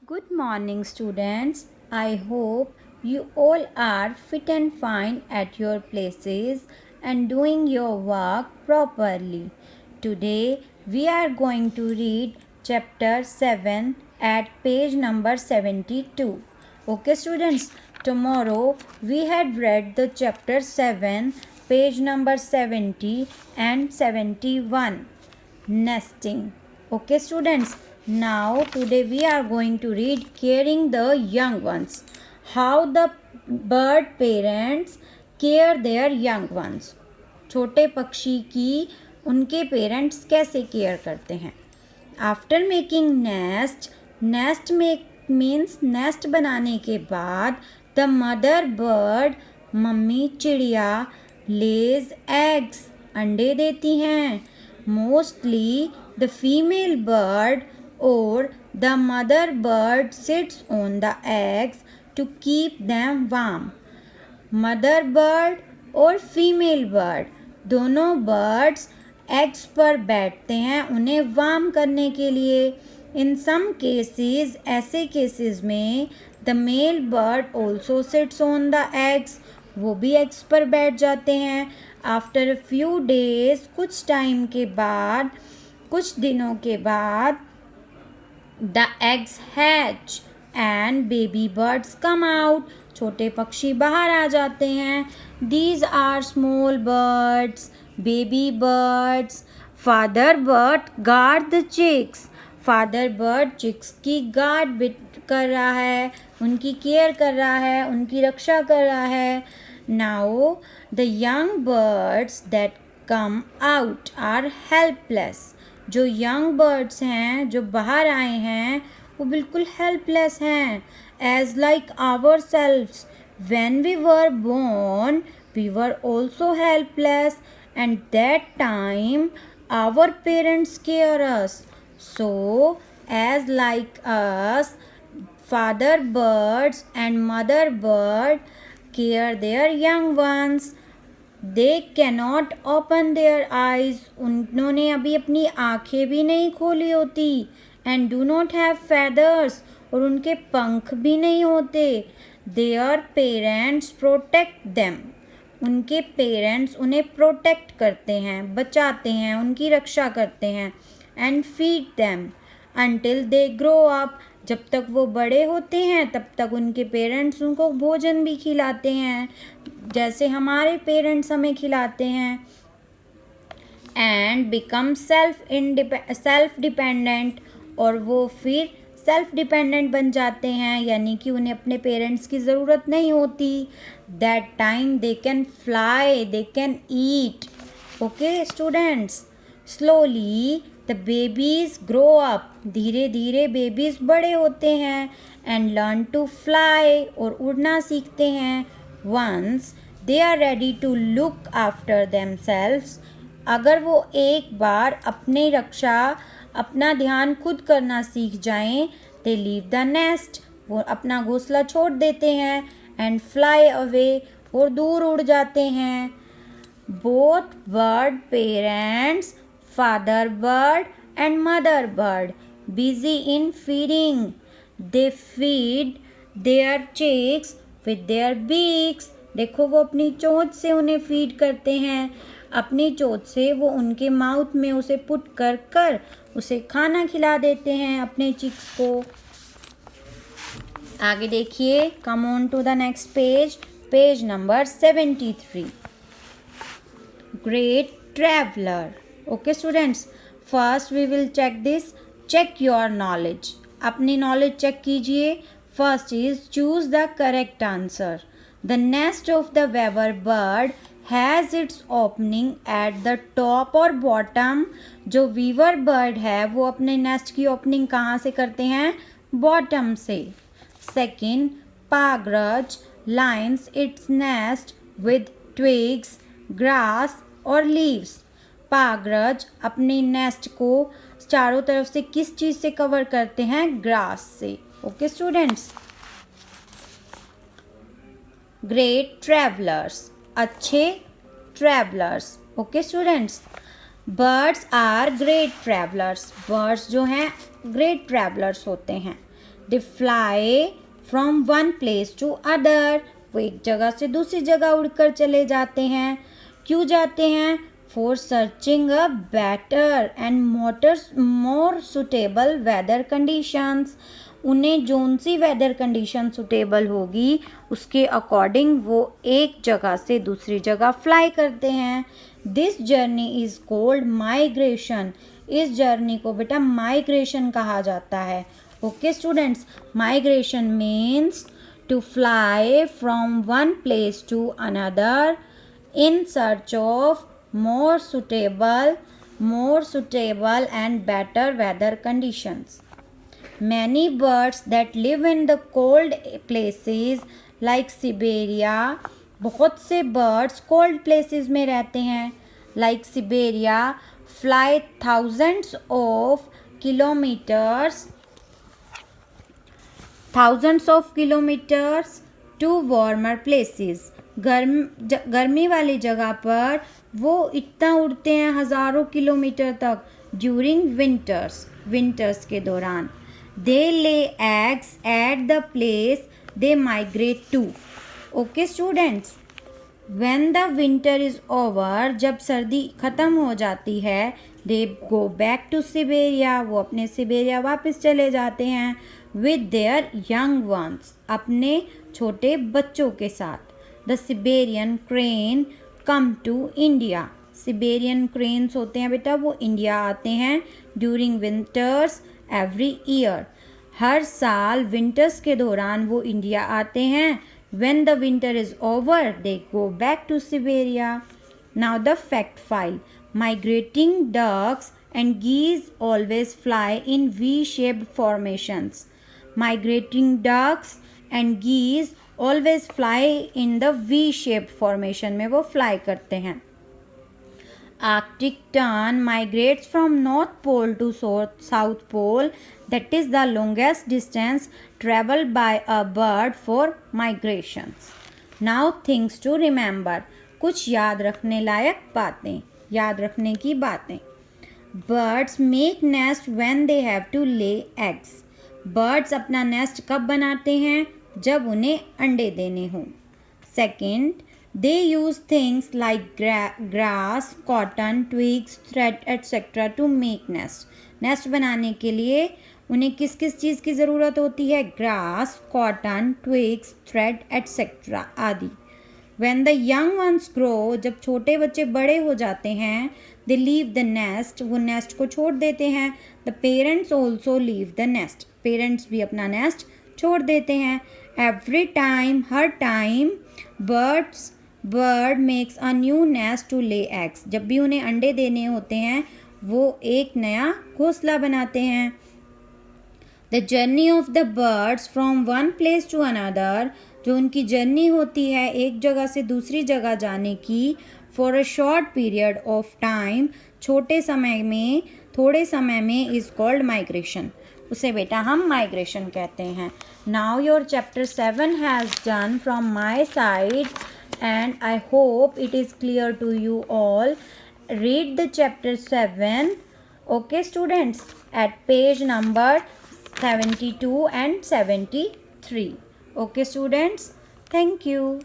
Good morning, students. I hope you all are fit and fine at your places and doing your work properly. Today, we are going to read chapter 7 at page number 72. Okay, students, tomorrow we had read the chapter 7, page number 70 and 71. Nesting. Okay, students, now today we are going to read caring the young ones. How the bird parents care their young ones. छोटे पक्षी की उनके parents कैसे care करते हैं. After making nest, nest make means nest बनाने के बाद द मदर बर्ड, मम्मी चिड़िया, लेज एग्स, अंडे देती हैं. Mostly the female bird or the mother bird sits on the eggs to keep them warm. Mother bird और female bird दोनों birds eggs पर बैठते हैं उन्हें वार्म करने के लिए. In some cases, ऐसे cases में the male bird also sits on the eggs, वो भी एग्स पर बैठ जाते हैं. आफ्टर अ फ्यू डेज, कुछ टाइम के बाद, कुछ दिनों के बाद, the eggs hatch and baby birds come out, छोटे पक्षी बाहर आ जाते हैं. These are small birds, baby birds. Father bird guard the chicks, father bird chicks की गार्ड कर रहा है, उनकी केयर कर रहा है, उनकी रक्षा कर रहा है. Now the young birds that come out are helpless. जो यंग बर्ड्स हैं जो बाहर आए हैं वो बिल्कुल हेल्पलेस हैं. As like ourselves, when we were born we were also helpless and that time our parents care us. So, as like us, father birds and mother bird care their young ones. They cannot open their eyes. उन्होंने अभी अपनी आँखें भी नहीं खोली होती. And do not have feathers. और उनके पंख भी नहीं होते. Their parents protect them. उनके पेरेंट्स उन्हें प्रोटेक्ट करते हैं, बचाते हैं, उनकी रक्षा करते हैं. And feed them until they grow up. जब तक वो बड़े होते हैं तब तक उनके पेरेंट्स उनको भोजन भी खिलाते हैं जैसे हमारे पेरेंट्स हमें खिलाते हैं. एंड बिकम सेल्फ डिपेंडेंट, और वो फिर सेल्फ डिपेंडेंट बन जाते हैं, यानी कि उन्हें अपने पेरेंट्स की ज़रूरत नहीं होती. That time they can fly, they can eat. Okay students, slowly the babies grow up. धीरे धीरे बेबीज़ बड़े होते हैं. एंड लर्न टू फ्लाई, और उड़ना सीखते हैं. Once they are ready to look after themselves. अगर वो एक बार अपनी रक्षा, अपना ध्यान खुद करना सीख जाएं, दे लीव द नेस्ट, वो अपना घोंसला छोड़ देते हैं. एंड फ्लाई अवे, और दूर उड़ जाते हैं. Both bird parents, father bird and mother bird, busy in feeding. They feed their chicks with their beaks. देखो वो अपनी चोंच से उन्हें फीड करते हैं. अपनी चोंच से वो उनके माउथ में उसे पुट कर कर उसे खाना खिला देते हैं अपने चिक्स को. आगे देखिए. Come on to the next page, page number 73. Great traveller. Okay students, first we will check this. Check your knowledge. अपनी नॉलेज चेक कीजिए. First is choose the correct answer. The nest of the weaver bird has its opening at the top और bottom. जो weaver bird है वो अपने nest की opening कहाँ से करते हैं? बॉटम से. सेकेंड, पागरज lines its nest with twigs, grass और लीव्स. पागरज अपने नेस्ट को चारों तरफ से किस चीज़ से कवर करते हैं? ग्रास से. Okay students. ग्रेट ट्रैवलर्स, अच्छे travellers. Okay students. Birds are great travellers. Birds जो हैं ग्रेट ट्रैवलर्स होते हैं. They fly from one place to other, वो एक जगह से दूसरी जगह उड़कर चले जाते हैं। क्यों जाते हैं? For searching a better and more suitable weather conditions. उन्हें जोन सी वेदर कंडीशन सुटेबल होगी उसके अकॉर्डिंग वो एक जगह से दूसरी जगह फ्लाई करते हैं। This journey is called migration. इस जर्नी को बेटा माइग्रेशन कहा जाता है। Okay students, migration means to fly from one place to another in search of more suitable and better weather conditions. Many birds that live in the cold places like Siberia, बहुत से birds cold places में रहते हैं like Siberia, fly thousands of kilometers to warmer places. गर्मी वाली जगह पर वो इतना उड़ते हैं हज़ारों किलोमीटर तक ड्यूरिंग विंटर्स के दौरान। They lay eggs at the place they migrate to. Okay students, when the winter is over, जब सर्दी ख़त्म हो जाती है, they go back to Siberia, वो अपने सिबेरिया वापस चले जाते हैं विद देयर यंग वंस, अपने छोटे बच्चों के साथ। The Siberian crane come to India. Siberian cranes होते हैं बेटा, वो इंडिया आते हैं ड्यूरिंग विंटर्स एवरी ईयर। हर साल विंटर्स के दौरान वो इंडिया आते हैं। When the winter is over, they go back to Siberia. Now the fact file. Migrating ducks and geese always fly in V-shaped formations. Migrating ducks and geese always fly in the V-shaped formation में वो fly करते हैं। Arctic tern migrates from North Pole to South Pole. That is the longest distance traveled by a bird for migrations. Now things to remember. कुछ याद रखने लायक बातें, याद रखने की बातें। Birds make nest when they have to lay eggs. Birds अपना nest कब बनाते हैं? जब उन्हें अंडे देने हों। Second, they use things like grass, cotton, twigs, thread, etc. to make nest. Nest बनाने के लिए उन्हें किस किस चीज़ की ज़रूरत होती है? Grass, cotton, twigs, thread etcetera आदि। When the young ones grow, जब छोटे बच्चे बड़े हो जाते हैं, they leave the nest, वो नेस्ट को छोड़ देते हैं। The parents also leave the nest, parents भी अपना नेस्ट छोड़ देते हैं। Every time, her time, bird makes a new nest to lay eggs. जब भी उन्हें अंडे देने होते हैं वो एक नया घोंसला बनाते हैं। The journey of the birds from one place to another, जो उनकी जर्नी होती है एक जगह से दूसरी जगह जाने की, for a short period of time, छोटे समय में, थोड़े समय में, is called migration. उसे बेटा हम माइग्रेशन कहते हैं। Now your chapter 7 has done from my side and I hope it is clear to you all. Read the chapter 7, okay students, at page number 72 and 73. Okay students, thank you.